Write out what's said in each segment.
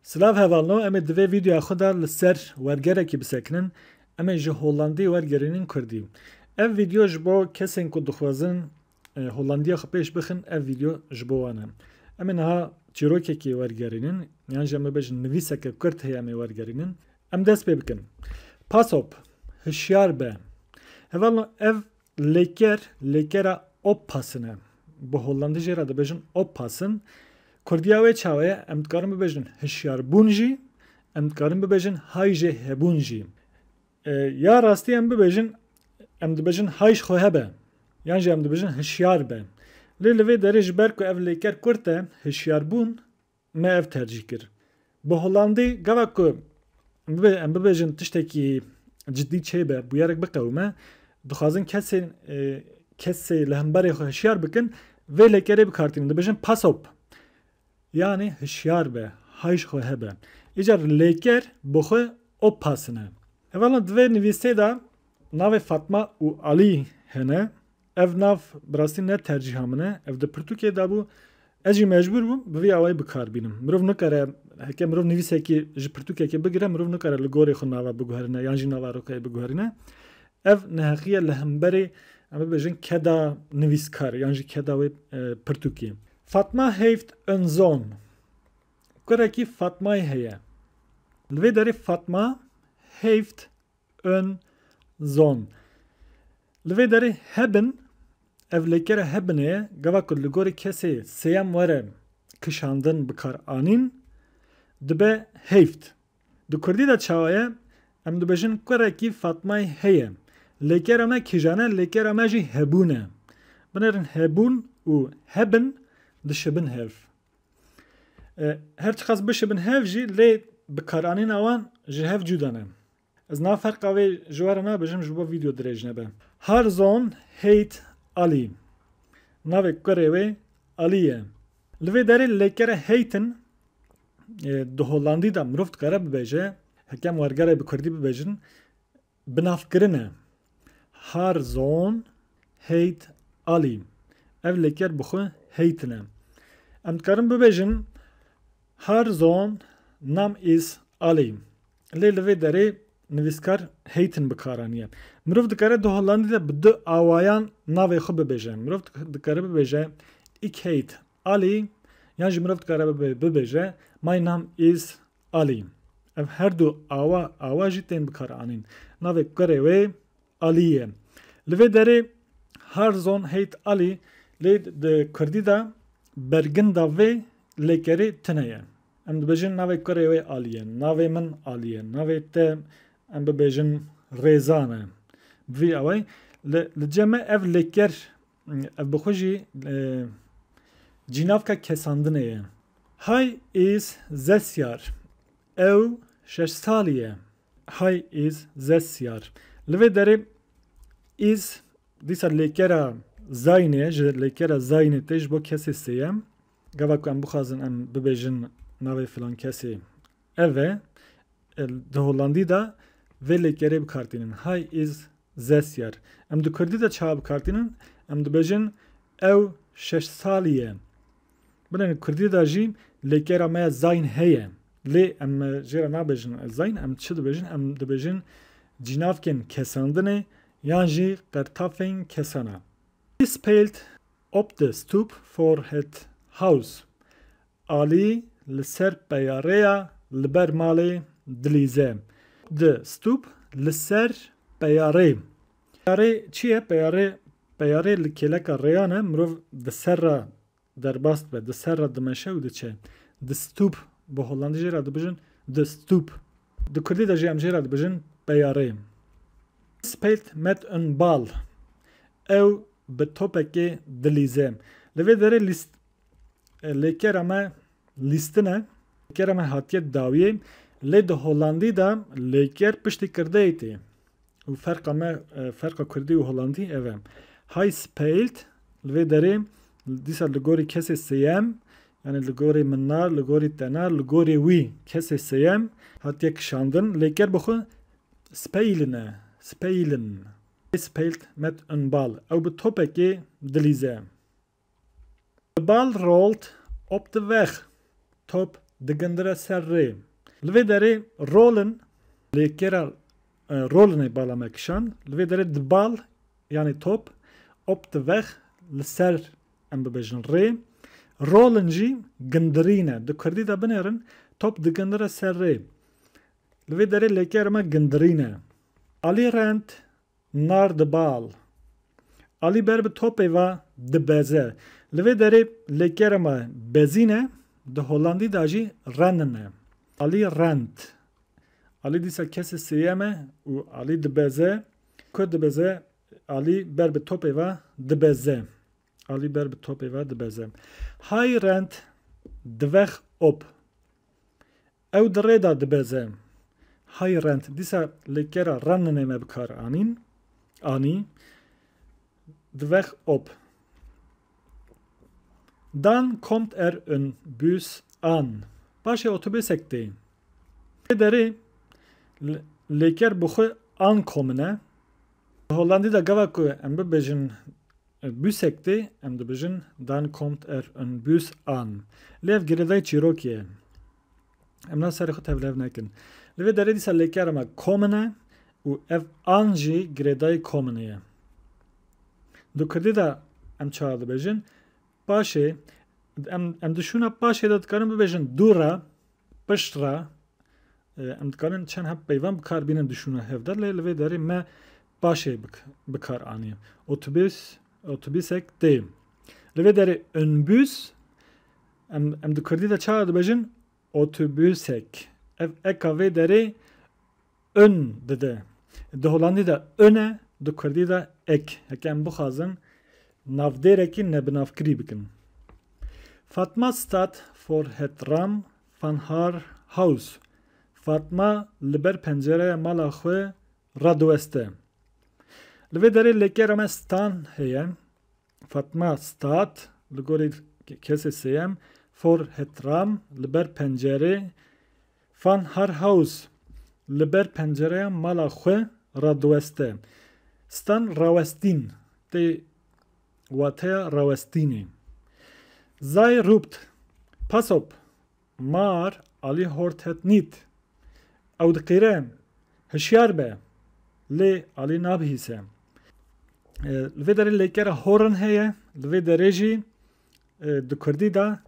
Slav hevalno em divê videoya xwe da li ser wergerekî bisekinin em ji Holandî wergerînin Kurdî. Ev video ji bo kesên ku dixwazin Holandiya xwe pêş bixin ev video ji bo wan e. Em ê niha çîrokekî wergerînin yan jî em bibêjin nivîseke Kurd heye em ê wergerînin. Em dest pê bikin. Pasop, hişyar be. Hevalno ev lêkera oppasın e. Bu Hollandî jê re dibêjin oppasın. Kurdiya wê çawa ye em dikarin bibêjin hişyarbûn jî, em dikarin bibêjin hay jê hebûn jî. Ya rastî em dibêjin hay ji xwe hebe, yan jî em dibêjin hişyar be. Lê li vê derê ji ber ku ev lêker Kurd e, hişyarbûn me ev tercih kir. Bi Holandî gava ku em bibêjin tiştekî ciddî çêbe, bûyerek biqewime, dixwazin kesê li hemberê xwe hişyar bikin, vê lêkerê bikartînin dibêjin pasop. Yani hişyar be, hay ji xwe hebe. Îcar lêker bi xwe oppasın e. Hevala divê nivîsê de navê Fatma û Alî hene. Ev nav bi rastî ne tercîha min e. Ev di pirtûkê de bû. Ez jî mecbûr bûm bi vî awayî bikarbînim. Mirov nikare heke mirov nivîsekî ji pirtûkekê bigire, mirov nikare li gorê xwe nava biguherîne yan jî nava rokayê biguherîne. Ev nehexiye li hemberê em bibêjin keda nivîskar yan jî keda wê pirtûkê. Fatma heyft ön zon. Kurekî Fatmayê heye. Li vê derê Fatma heyft ön zon. Li vê derê hebin, ev lêkera hebinê ye, gava ku li gorî kesê sêyem were kişandin bikar anîn, dibe heyft. Di Kurdî de çawa ye, em dibêjin kurekî Fatmayê heye. Lêkera me kîjane, lêkera me jî hebûn e. Binêrin hebûn û hebin dişibin hev. Her çiqas bişibin hev jî lê bikaranîna wan ji hev cuda ne. Ez nav ferqa wê ji were nabêjim ji bo video dirêj nebe. Har zon heyt Alî. Navê kurê wê Alî ye. Li vê derê lêkera heytin di Holandî de mirov dikare bibêje, hekem wergerê bi Kurdî bibêjin, binavkirin e. Har zon heyt Alî. Ev lêker bi xwe heytin e. Em dikarin bibêjin har zon nam is Alî. Lê li vê derê nivîskar heytin bikaranîye. Mirov dikare di Holandî de bi du awayan navê xwe bibêje. Mirov dikare bibêje ik heyt Alî yan jî mirov dikare bibêje my nam is Alî. Ev her du awa jî tên bikaranîn. Navê kurê wê Alî ye. Li vê derê har zon heyt Alî lê di Kurdî de bergin da vê lêkerê tune ye. Em dibêjin navê kurê wê Alî ye. Navê min Alî ye. Navê te em bibêjin Rêzan e. Bi vî awayî li cem ev lêker ev bi xwe jî cînavka kesandinê ye. Hay is zesyar. Ew 6 salî ye. Hay is zesyar. Li vê derê is dîsa lêkera zaynê ye. Ji lêkera zaynê tê ji bo kesê sêyem. Gava ku em bixwazin em bibêjin navê filan kesê ev e. Di Holandî de vê lêkerê bikartînin. Hay is zesyar. Em di Kurdî de çawa bikartînin. Em dibêjin ew 6 salî ye. Binêrin Kurdî de jî lêkera me zayn heye. Lê em jê re nabêjin zayn, em çi dibêjin? Em dibêjin cînavkên kesandinê yan jî qertafên kesana. He spelt op the stoop for his house. Alî li ser peyarêya li ber malê dilîze. The stoop li ser peyarê. Peyarê çi ye? Peyarê li kêleka rêyan e. Mirov di ser re derbast be. Di ser re dimeşe û diçe. The stoop bi Holandî jê re dibêjin the stoop. Di Kurdî de jî em jê re dibêjin peyarê. Spelt met ün bal. Ew bi topekê dilîze. Li vê derê lêkera me lîstin e. Lêkera me hatiye dawiyê. Lê di Holandî de lêker piştî kirdeyê tê. û ferqa Kurdî û Holandî ev e. Hay spelt li vê derê dîsa li gorî kesê sêyem yani li gorî min na, li gorî te na, li gorî wî kesê sêyem hatiye kişandin. Lêker bi xwe speylin e. Speylin. Spelt met ün bal. Ew bi topekê dilîze. The ball rolled op the weg. Top digindire ser rê. Li vê derê rolin lêkera rolinê bala me kişand. Li vê derê di bal yani top op divex li ser em bibêjin rê. Rolin jî gindirîne. Di Kurdî de binêrin top digindire ser rê. Li vê derê lêkera me gindirîne. Alî rend nar di bal. Alî ber bi topê ve dibeze. Li vê derê lêkera me bezîne. Di Holandî de jî renin e. Alî rend. Alî dîsa kesê sêyem e û alî dibeze. Ku dibeze alî ber bi topê ve dibeze. Alî ber bi topê ve dibeze. Hay rend divex op. Ew di rê de dibeze. Hay rend. Dîsa lêkera reninê me bikar anîn. Anî. Divex op. Dan kommt ein Bus an. Başê otobüsek tê. Lê derê lêker bi xwe ankomine. Holandî de gava ku em bibêjin busek tê, em dibêjin dan kommt ein Bus an. Lê ev girêdayê çîrokî ye. Em na serê xwe tevlev nekin. Li vê derê dîsa lêkera me komine û ev an jî girêdayê komine ye. Di Kurdî de em çawa dibêjin paşê em dişûna paşê de dikarin bibêjin dûra, piştra. Em dikarin çend hep peyvan bikar bînin dişûna hevdar lê li vê derê me paşê bikar anî. Otobüsek tê. Li vê derê un bus em di Kurdî de çawa dibêjin otobüsek. Ev eka vê derê un dide. Di Holandî de un e, di Kurdî de ek. Heke em bixwazin navdêrekî nebinavkirî bikin. Fatma stat for het ram van haar haus. Fatma li ber pencereya mala xwe radiweste. Li vê derê lêkera me stan heye. Fatma stat li gorî kesê sêyem for het ram li ber pencerê van haar haus. Li ber pencereya mala xwe radiweste. Stan rawestîn. Tê wateya rawestînê. Zay rupt. Pass op. Mar alî hort het nît. Ew diqîre. Hişyar be. Lê alî nabihîse. Li vê derê lêkera horin heye. Li vê derê jî di Kurdî de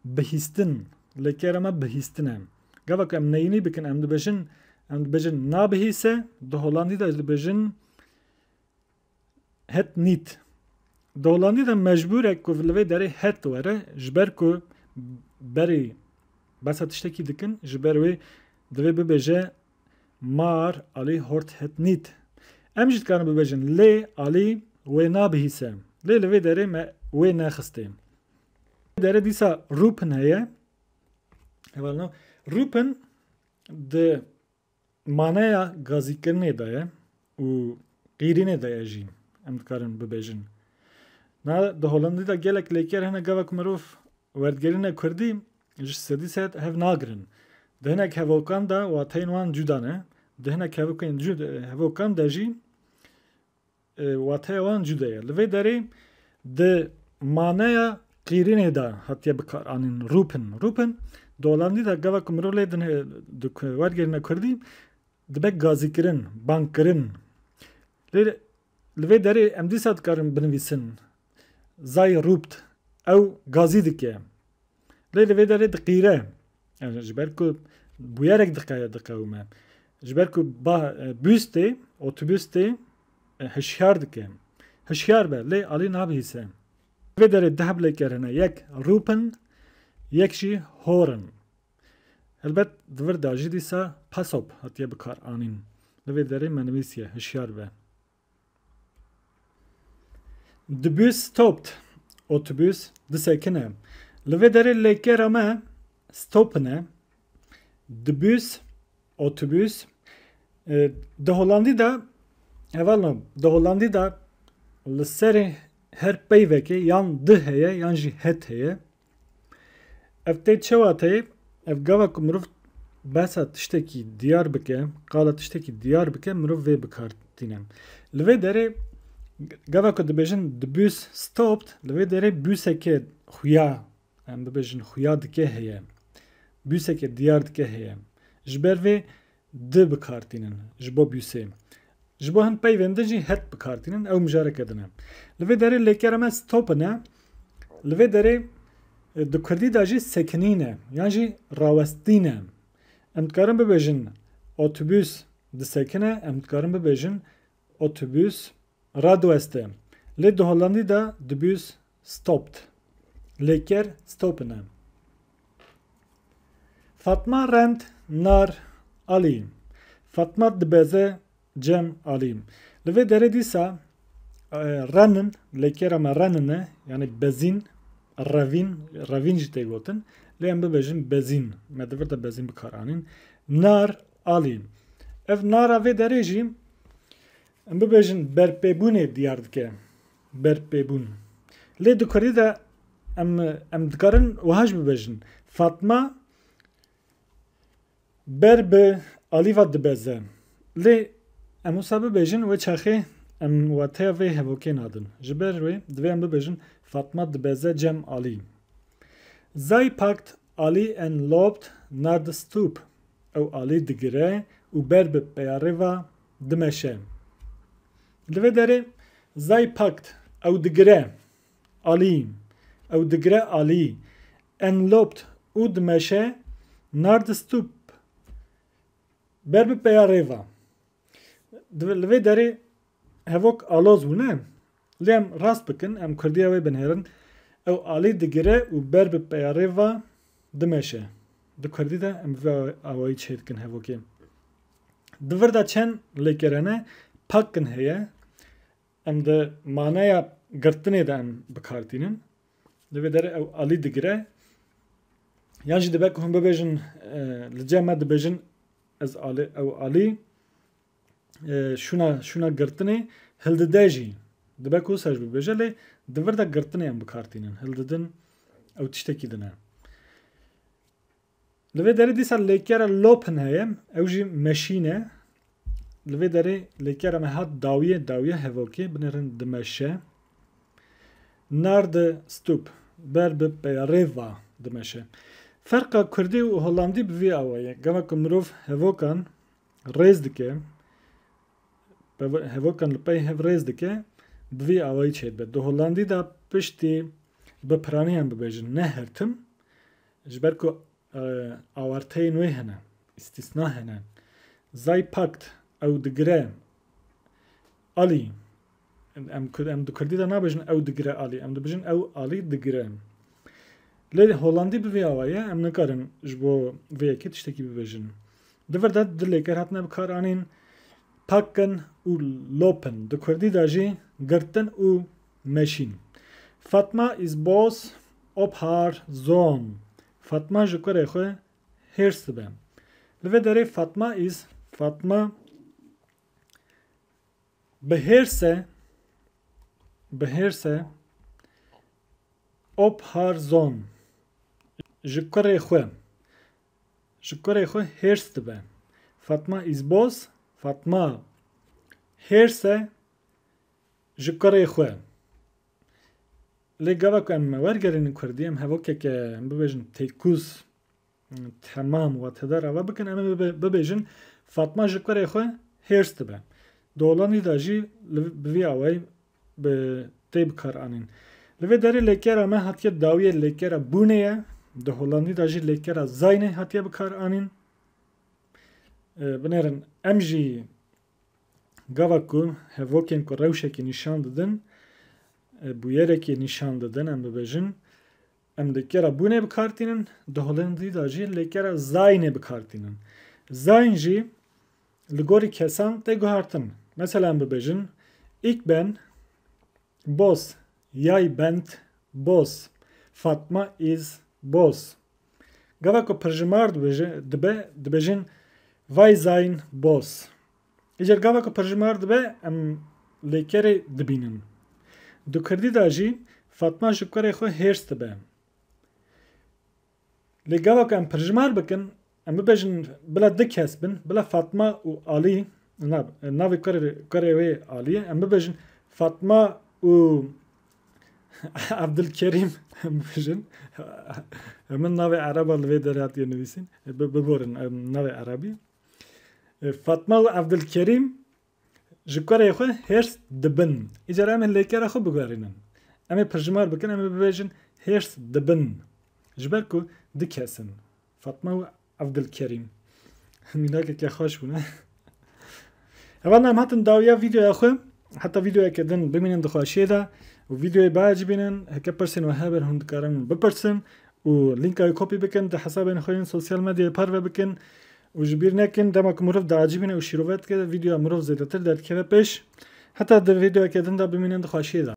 bihîstin. Lêkera me bihîstin e. Gava ku em neyînî bikin em dibêjin nabihîse. Di Holandî de dibêjin het nît. Di Holandî de mecbûr e ku li vê derê het were ji ber ku berê besa tiştekî dikin ji ber wê divê bibêje mar alî hort het nît. Em jî dikarin bibêjin lê alî wê nabihîse. Lê li vê derê me wê nexistê. Derê dîsa rûpin heye. Rûpin di maneya gazîkirinê de ye û qîrînê de ye jî. Em dikarin bibêjin. Di Holandî de gelek lêker hene gava ku mirov werdgerîne Kurdî ji sedî set hev nagirin. Di hinek hevokan de wateyên wan cuda ne. Di hinek hevokan de jî wateya wan cuda ye. Li vê derê di maneya qîrînê de hatiye bikar anîn rûpin. Rûpin di Holandî de gava ku mirov lê di wergerîne Kurdî dibe gazîkirin, bankkirin. Lê li vê derê em dîsa dikarin binivîsin. Zay rûpt. Ew gazî dike. Lê li vê derê diqîre. Ji ber ku bûyerek diqewime. Ji ber ku bûs tê, otobüs tê hişyar dike. Hişyar be. Lê alî nabihîse. Li vê derê deh lêker hene. Yek rûpin, yek jî horin. Helbet di vir de jî dîsa pasop hatiye bikar anîn. Li vê derê me nivîsiye hişyar be. The bus stopped. Otobüs disekine. Li vê derê lêkera me stopine. The bus otobüs di Holandî de evalno di Holandî de li serê her peyvekê yan di heye yan jî het heye. Ev tê çawa tê ev gava ku mirov besa tiştekî diyar bike, qala tiştekî diyar bike mirov vê bikartîne. Li vê derê gava ku dibêjin the bus stopped li vê derê buseke xuya em bibêjin xuya dike heye. büseke diyar dike heye. Ji ber vê di bikartînin ji bo büsê. Ji bo hin peyvên din jî het bikartînin ew mijareke din e. Li vê derê lêkera me stop ne. Li vê derê di Kurdî de jî sekinîn e yan jî rawestîn e. Em dikarin bibêjin otobüs disekine, em dikarin bibêjin otobüs radweste. Lê di Holandî de dibûs stopped. Lêker stopin e. Fatma rend nar alî. Fatma dibeze cem alî. Li vê derê dîsa renin, lêkera me renin e, yani bezîn, revîn jî tê gotin. Lê em bibêjin bezîn. Me divir de bezîn bikar anîn. Nar alî. Ev nara vê derê jî em bibêjin berpêbûnê diyar dike. Berpêbûn. Lê di Kurdî de em dikarin wiha jî bibêjin. Fatma ber bi alîva dibeze. Lê em wisa bibêjin wê çaxê em wateya vê hevokê nadin. Ji ber wê divê em bibêjin Fatma dibeze cem alî. Zay pakt alî en lobt nar di stûp. Ew alî digire û ber bi peyarêva dimeşe. Li vê derê zay pakt ew digire alî. Ew digire alî. En lobt û dimeşe nar di stûp. Ber bi peyarêva. Li vê derê hevok aloz bûne. Lê em rast bikin, em Kurdiya wê binêrin. Ew alî digire û ber bi peyarêva dimeşe. Di Kurdî de em vê awayî çê dikin hevokê. Di vir de çend lêkere ne pakin heye. Em de maneya girtinê de em bikartînin. Li vê derê ew alî digire. Yan jî dibe ku hûn bibêjin li cem me dibêjin ez alî ew alî şûna girtinê hildide jî dibe ku ser bibêje lê di vir de girtinê em bikartînin. Hildidin ew tiştekî din e. Li vê derê dîsa lêkera lopin heye. Ew jî meşîn e. Li vê derê lêkera me hat dawiye hevokê binêrin dimeşe. Nar di stûp. Ber bi peyarêva dimeşe. Ferqa Kurdî û Holandî bi vî awayê. Gema ku mirov hevokan rêz dike. Hevokan li pey hev rêz dike. Bi vî awayî çê dibe. Di Holandî de piştî bi piranî em bibêjin ne hertim. Ji ber ku awarteyên wê hene. İstîsna hene. Zay pakt ew digire alî. Em di Kurdî de nabêjin ew digire alî. Em dibêjin ew alî digire. Lê Holandî bi vê awayê em nikarin ji bo vê yekê tiştekî bibêjin. Di vir de di lêker hatine bikar anîn pakin û lopin. Di Kurdî de jî girtin û meşîn. Fatma is boss op her zon. Fatma ji kurê xwe hêrs dibe. Li vê derê Fatma bihêrse op her zon. Ji kurê xwe hêrs dibe. Fatma is boss. Fatma hêrse ji kurê xwe. Lê gava ku em wergerînin Kurdî em hevokeke em bibêjin têkûz temam watedar ava bikin em bibêjin Fatma ji kurê xwe hêrs dibe. Di Holandî de jî bi vî awayî bi tê bikar anîn. Li vê derê lêkera me hatiye dawiye lêkera bûnê ye. Di Holandî de jî lêkera zaynê hatiye bikar anîn. Binêrin em jî gava ku hevokên ku rewşekê nîşan didin bûyerekê nîşan didin em bibêjin em lêkera bûnê bikartînin. Di Holandî de jî lêkera zaynê bikartînin. Zayn jî li gorî kesan tê guhartin. Mesela em bibêjin ik ben boss. Yay bent boss. Fatma is boss. Gava ku pirjimar dibe dibêjin vay zayn boss. Eger gava ku pirjimar dibe em lêkerê dibînin. Di Kurdî de jî Fatma ji kurê xwe hêrs dibe. Lê gava ku em pirjimar bikin em bibêjin bila di kes bin bila Fatma û Alî navê kurê wê Alî ye em bibêjin Fatma û Abdulkerîm em bibêjin من ناوی عرب لوی درات نویسین ببرن ناوی عربی فاطمه و عبدالکریم جکاره خو هرس دبن اجاره من لیکره خو بگارینن اما پرجمار بکن اما ببیجن هرس دبن جبر کو دکسن فاطمه و عبدالکریم میناک که خوش بونه اولا هم هاتن داویا ویدیو خو حتی ویدیو کدن ببینن دخواشی ده و ویدیو باج بینن هک پرسن و هبر هند کارن بپرسن و لینک ای کپی بکن ده حساب این خوین سوشال مدیا پر بکن و جبیر نکن دمک مروف دعاجبینه و شروعات که ویدیو مروف زیادتر در که پیش حتی در ویدیو کدن ده ببینن دخواشی ده